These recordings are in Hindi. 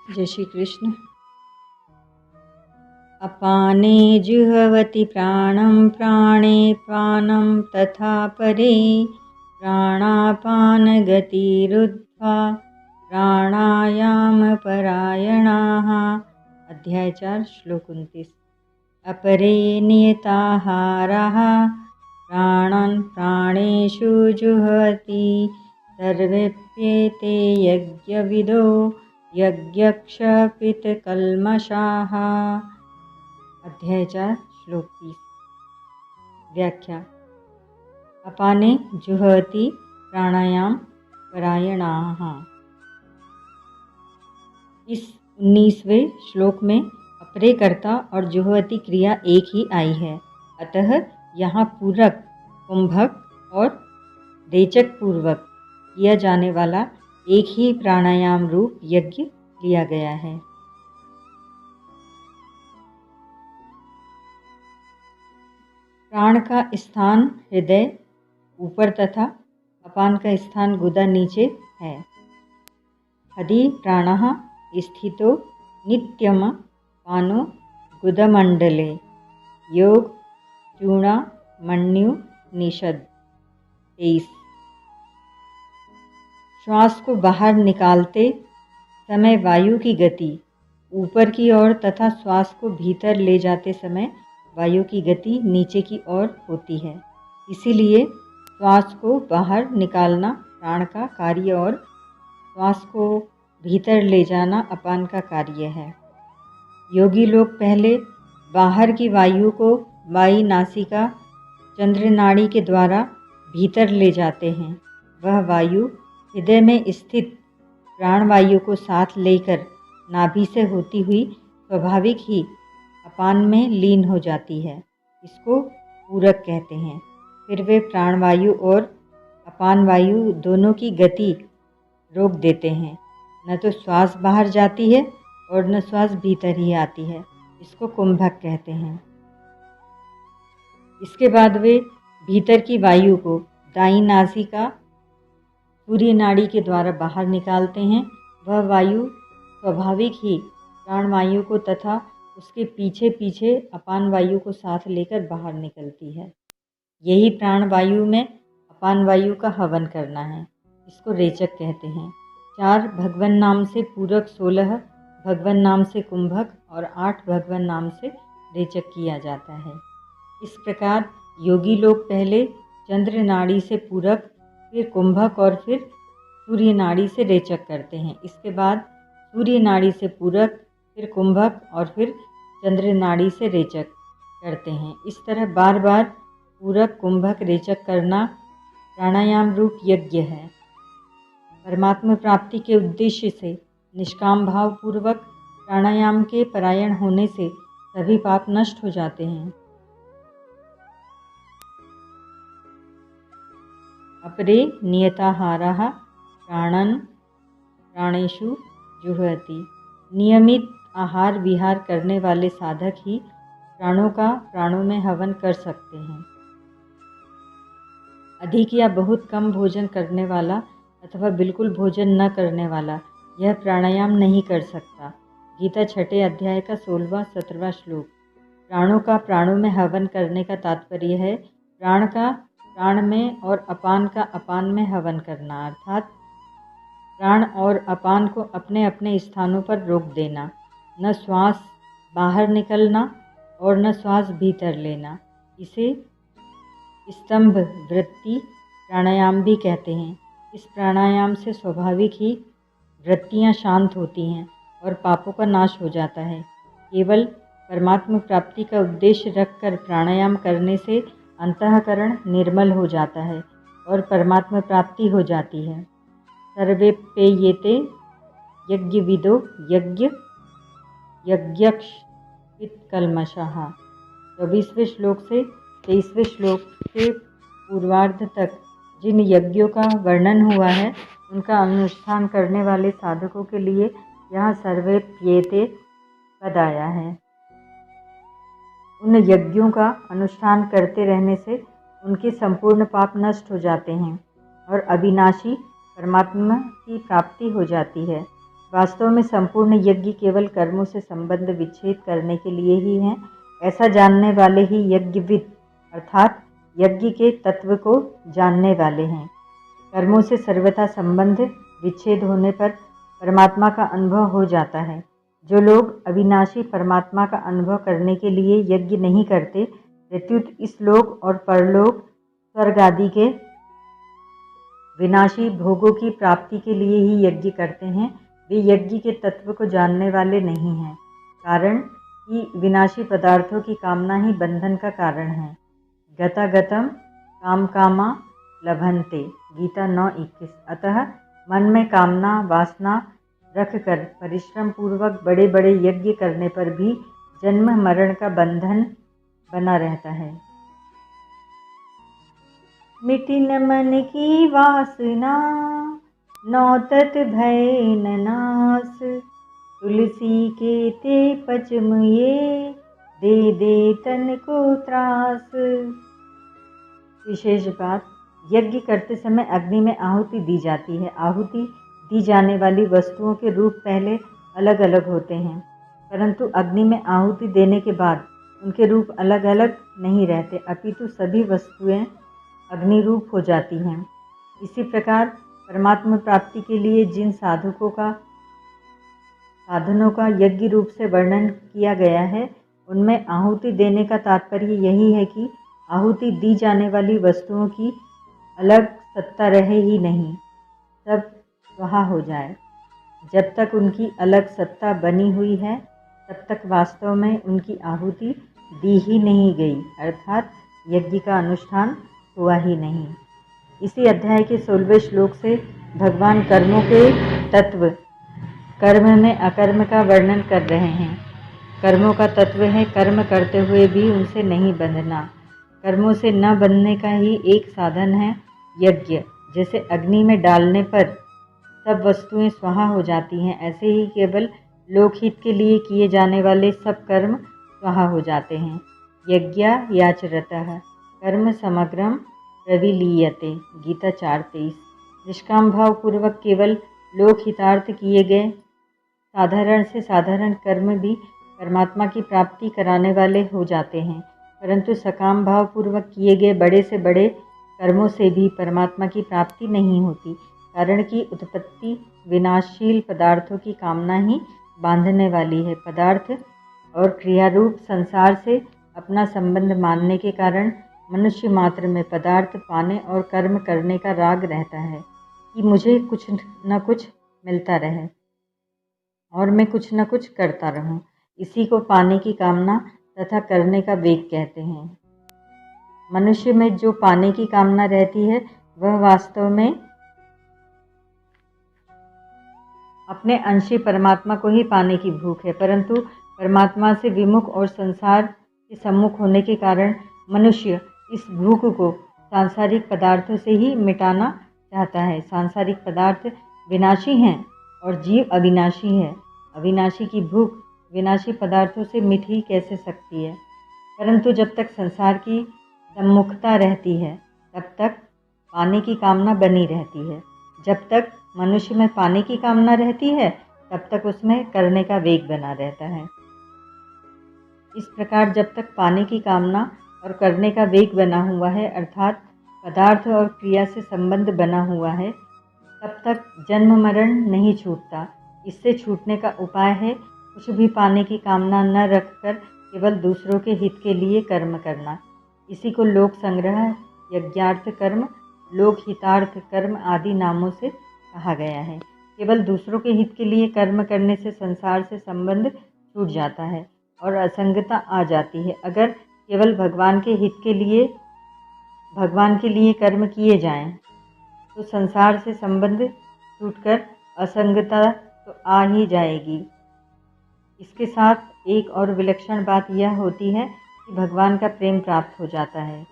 जय श्री कृष्ण। अपाने जुहवति प्राणं प्राणे पानं तथा परे प्राणापानगतिरुद्ध्वा प्राणायामपरायणाः। अध्याय 4 श्लोक 29। अपरे नियताहाराः प्राणान् प्राणेषु जुह्वति सर्वेप्येते यज्ञविदो यज्ञक्षपितकल्मषाः। अध्याय 4 श्लोक 30। व्याख्या। अपाने जुह्वति प्राणायाम परायणाः। इस 19वें श्लोक में अपरे कर्ता और जुह्वति क्रिया एक ही आई है, अतः यहाँ पूरक, कुंभक और रेचक पूर्वक किया जाने वाला एक ही प्राणायाम रूप यज्ञ लिया गया है। प्राण का स्थान हृदय ऊपर तथा अपान का स्थान गुदा नीचे है। हदि प्राणः स्थितो नित्यम पानो गुदमंडले योग चूड़ामण्यु निषद। 23। श्वास को बाहर निकालते समय वायु की गति ऊपर की ओर तथा श्वास को भीतर ले जाते समय वायु की गति नीचे की ओर होती है। इसीलिए श्वास को बाहर निकालना प्राण का कार्य और श्वास को भीतर ले जाना अपान का कार्य है। योगी लोग पहले बाहर की वायु को वायु नासिका चंद्रनाड़ी के द्वारा भीतर ले जाते हैं। वह वायु हृदय में स्थित प्राणवायु को साथ लेकर नाभि से होती हुई स्वाभाविक ही अपान में लीन हो जाती है। इसको पूरक कहते हैं। फिर वे प्राणवायु और अपान वायु दोनों की गति रोक देते हैं। न तो श्वास बाहर जाती है और न श्वास भीतर ही आती है। इसको कुंभक कहते हैं। इसके बाद वे भीतर की वायु को दाईं नासिका सूर्य नाड़ी के द्वारा बाहर निकालते हैं। वह वायु स्वाभाविक ही प्राणवायु को तथा उसके पीछे पीछे अपान वायु को साथ लेकर बाहर निकलती है। यही प्राणवायु में अपान वायु का हवन करना है। इसको रेचक कहते हैं। 4 भगवन नाम से पूरक, 16 भगवन नाम से कुंभक और 8 भगवन नाम से रेचक किया जाता है। इस प्रकार योगी लोग पहले चंद्र नाड़ी से पूरक, फिर कुंभक और फिर सूर्य नाड़ी से रेचक करते हैं। इसके बाद सूर्य नाड़ी से पूरक, फिर कुंभक और फिर चंद्र नाड़ी से रेचक करते हैं। इस तरह बार बार पूरक, कुंभक, रेचक करना प्राणायाम रूप यज्ञ है। परमात्मा प्राप्ति के उद्देश्य से निष्काम भाव पूर्वक प्राणायाम के परायण होने से सभी पाप नष्ट हो जाते हैं। अपरे नियताहाराः प्राणेषु जुह्वति। नियमित आहार विहार करने वाले साधक ही प्राणों का प्राणों में हवन कर सकते हैं। अधिक या बहुत कम भोजन करने वाला अथवा बिल्कुल भोजन न करने वाला यह प्राणायाम नहीं कर सकता। गीता 6 अध्याय का 16वां-17वां श्लोक। प्राणों का प्राणों में हवन करने का तात्पर्य है प्राण का प्राण में और अपान का अपान में हवन करना, अर्थात प्राण और अपान को अपने अपने स्थानों पर रोक देना। न श्वास बाहर निकलना और न श्वास भीतर लेना। इसे स्तंभ वृत्ति प्राणायाम भी कहते हैं। इस प्राणायाम से स्वाभाविक ही वृत्तियाँ शांत होती हैं और पापों का नाश हो जाता है। केवल परमात्मा प्राप्ति का उद्देश्य रखकर प्राणायाम करने से अंतःकरण निर्मल हो जाता है और परमात्मा प्राप्ति हो जाती है। सर्वेप्येते यज्ञविदो यज्ञक्षपितकल्मषाः। 24वें श्लोक से 23वें श्लोक के पूर्वार्ध तक जिन यज्ञों का वर्णन हुआ है उनका अनुष्ठान करने वाले साधकों के लिए यहाँ सर्वेप्येते पद आया है। उन यज्ञों का अनुष्ठान करते रहने से उनके संपूर्ण पाप नष्ट हो जाते हैं और अविनाशी परमात्मा की प्राप्ति हो जाती है। वास्तव में संपूर्ण यज्ञ केवल कर्मों से संबंध विच्छेद करने के लिए ही है। ऐसा जानने वाले ही यज्ञविद अर्थात यज्ञ के तत्व को जानने वाले हैं। कर्मों से सर्वथा संबंध विच्छेद होने पर परमात्मा का अनुभव हो जाता है। जो लोग अविनाशी परमात्मा का अनुभव करने के लिए यज्ञ नहीं करते, प्रत्युत इस लोक और परलोक स्वर्ग आदि के विनाशी भोगों की प्राप्ति के लिए ही यज्ञ करते हैं, वे यज्ञ के तत्व को जानने वाले नहीं हैं। कारण कि विनाशी पदार्थों की कामना ही बंधन का कारण है। गतागतम काम कामा लभन्ते, गीता 9:21। अतः मन में कामना वासना रखकर परिश्रम पूर्वक बड़े बड़े यज्ञ करने पर भी जन्म मरण का बंधन बना रहता है। मिटी न मन की वासना, नौ तत भय न नास, तुलसी के ते पचम ये, दे दे तन को त्रास। विशेष बात, यज्ञ करते समय अग्नि में आहुति दी जाती है। आहुति दी जाने वाली वस्तुओं के रूप पहले अलग अलग होते हैं, परंतु अग्नि में आहुति देने के बाद उनके रूप अलग अलग नहीं रहते, अपितु सभी वस्तुएं अग्नि रूप हो जाती हैं। इसी प्रकार परमात्मा प्राप्ति के लिए जिन साधनों का यज्ञ रूप से वर्णन किया गया है, उनमें आहुति देने का तात्पर्य यही है कि आहुति दी जाने वाली वस्तुओं की अलग सत्ता रहे ही नहीं, सब स्वाहा हो जाए। जब तक उनकी अलग सत्ता बनी हुई है, तब तक वास्तव में उनकी आहुति दी ही नहीं गई, अर्थात यज्ञ का अनुष्ठान हुआ ही नहीं। इसी अध्याय के 16वें श्लोक से भगवान कर्मों के तत्व, कर्म में अकर्म का वर्णन कर रहे हैं। कर्मों का तत्व है कर्म करते हुए भी उनसे नहीं बंधना। कर्मों से न बंधने का ही एक साधन है यज्ञ। जैसे अग्नि में डालने पर सब वस्तुएं स्वाहा हो जाती हैं, ऐसे ही केवल लोकहित के लिए किए जाने वाले सब कर्म स्वाहा हो जाते हैं। यज्ञायाचरतः कर्म समग्रम प्रविलीयते, गीता 4:23। निष्काम भाव पूर्वक केवल लोकहितार्थ किए गए साधारण से साधारण कर्म भी परमात्मा की प्राप्ति कराने वाले हो जाते हैं, परंतु सकाम भाव पूर्वक किए गए बड़े से बड़े कर्मों से भी परमात्मा की प्राप्ति नहीं होती, कारण कि उत्पत्ति विनाशशील पदार्थों की कामना ही बांधने वाली है। पदार्थ और क्रियारूप संसार से अपना संबंध मानने के कारण मनुष्य मात्र में पदार्थ पाने और कर्म करने का राग रहता है कि मुझे कुछ न कुछ मिलता रहे और मैं कुछ न कुछ करता रहूं। इसी को पाने की कामना तथा करने का वेग कहते हैं। मनुष्य में जो पाने की कामना रहती है, वह वास्तव में अपने अंशी परमात्मा को ही पाने की भूख है, परंतु परमात्मा से विमुख और संसार के सम्मुख होने के कारण मनुष्य इस भूख को सांसारिक पदार्थों से ही मिटाना चाहता है। सांसारिक पदार्थ विनाशी हैं और जीव अविनाशी है। अविनाशी की भूख विनाशी पदार्थों से मिट ही कैसे सकती है? परंतु जब तक संसार की सम्मुखता रहती है, तब तक पाने की कामना बनी रहती है। जब तक मनुष्य में पाने की कामना रहती है, तब तक उसमें करने का वेग बना रहता है। इस प्रकार जब तक पाने की कामना और करने का वेग बना हुआ है, अर्थात पदार्थ और क्रिया से संबंध बना हुआ है, तब तक जन्म मरण नहीं छूटता। इससे छूटने का उपाय है कुछ भी पाने की कामना न रखकर केवल दूसरों के हित के लिए कर्म करना। इसी को लोक संग्रह, यज्ञार्थ कर्म, लोक हितार्थ कर्म आदि नामों से कहा गया है। केवल दूसरों के हित के लिए कर्म करने से संसार से संबंध छूट जाता है और असंगता आ जाती है। अगर केवल भगवान के हित के लिए भगवान के लिए कर्म किए जाएं, तो संसार से संबंध छूटकर असंगता तो आ ही जाएगी। इसके साथ एक और विलक्षण बात यह होती है कि भगवान का प्रेम प्राप्त हो जाता है।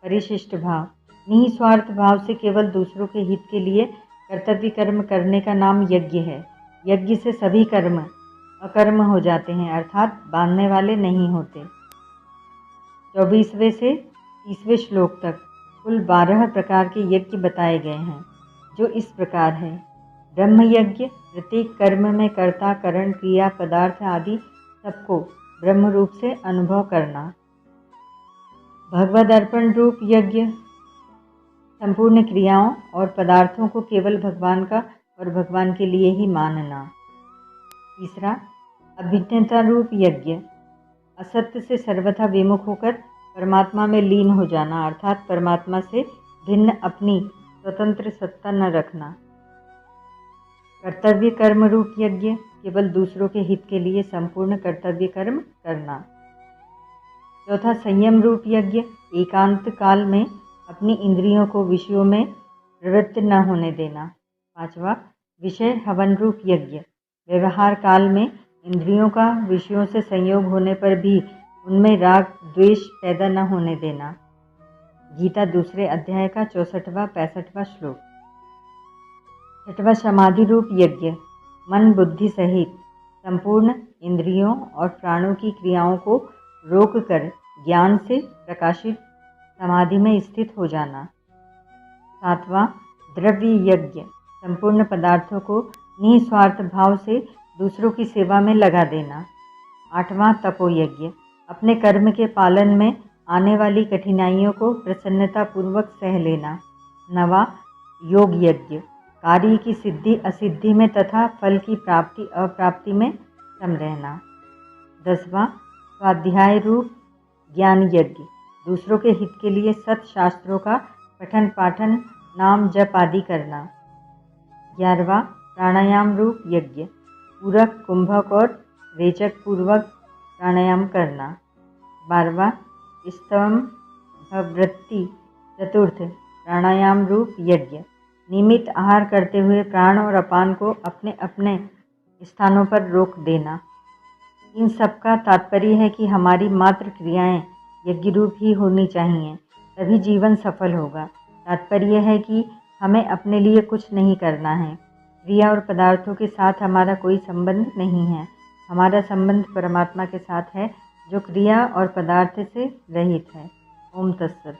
परिशिष्ट भाव, निस्वार्थ भाव से केवल दूसरों के हित के लिए कर्तव्य कर्म करने का नाम यज्ञ है। यज्ञ से सभी कर्म अकर्म हो जाते हैं, अर्थात बांधने वाले नहीं होते। 24वें से 30वें श्लोक तक कुल 12 प्रकार के यज्ञ बताए गए हैं, जो इस प्रकार है। ब्रह्मयज्ञ प्रत्येक कर्म में कर्ता, करण, क्रिया, पदार्थ आदि सबको ब्रह्म रूप से अनुभव करना। भगवद अर्पण रूप यज्ञ संपूर्ण क्रियाओं और पदार्थों को केवल भगवान का और भगवान के लिए ही मानना। तीसरा, अभिन्नता रूप यज्ञ असत्य से सर्वथा विमुख होकर परमात्मा में लीन हो जाना, अर्थात परमात्मा से भिन्न अपनी स्वतंत्र सत्ता न रखना। कर्तव्य कर्म रूप यज्ञ केवल दूसरों के हित के लिए संपूर्ण कर्तव्य कर्म करना। चौथा, संयम रूप यज्ञ एकांत काल में अपनी इंद्रियों को विषयों में प्रवृत्त न होने देना। पांचवा, विषय हवन रूप यज्ञ व्यवहार काल में इंद्रियों का विषयों से संयोग होने पर भी उनमें राग द्वेष पैदा न होने देना। गीता दूसरे अध्याय का 64वां 65वां श्लोक। छठवां, समाधि रूप यज्ञ मन बुद्धि सहित संपूर्ण इंद्रियों और प्राणों की क्रियाओं को रोककर ज्ञान से प्रकाशित समाधि में स्थित हो जाना। सातवां, द्रव्य यज्ञ संपूर्ण पदार्थों को निस्वार्थ भाव से दूसरों की सेवा में लगा देना। आठवां, तपोयज्ञ अपने कर्म के पालन में आने वाली कठिनाइयों को प्रसन्नतापूर्वक सह लेना। नवा, योग यज्ञ कार्य की सिद्धि असिद्धि में तथा फल की प्राप्ति अप्राप्ति में सम रहना। 10वां, स्वाध्याय रूप ज्ञान यज्ञ दूसरों के हित के लिए सत शास्त्रों का पठन पाठन नाम जप आदि करना। 11वां, प्राणायाम रूप यज्ञ पूरक कुंभक और रेचक पूर्वक प्राणायाम करना। 12वां, स्तंभवृत्ति चतुर्थ प्राणायाम रूप यज्ञ नियमित आहार करते हुए प्राण और अपान को अपने अपने स्थानों पर रोक देना। इन सब का तात्पर्य है कि हमारी मात्र क्रियाएं यज्ञ रूप ही होनी चाहिए, तभी जीवन सफल होगा। तात्पर्य है कि हमें अपने लिए कुछ नहीं करना है। क्रिया और पदार्थों के साथ हमारा कोई संबंध नहीं है। हमारा संबंध परमात्मा के साथ है जो क्रिया और पदार्थ से रहित है। ओम तत्सत।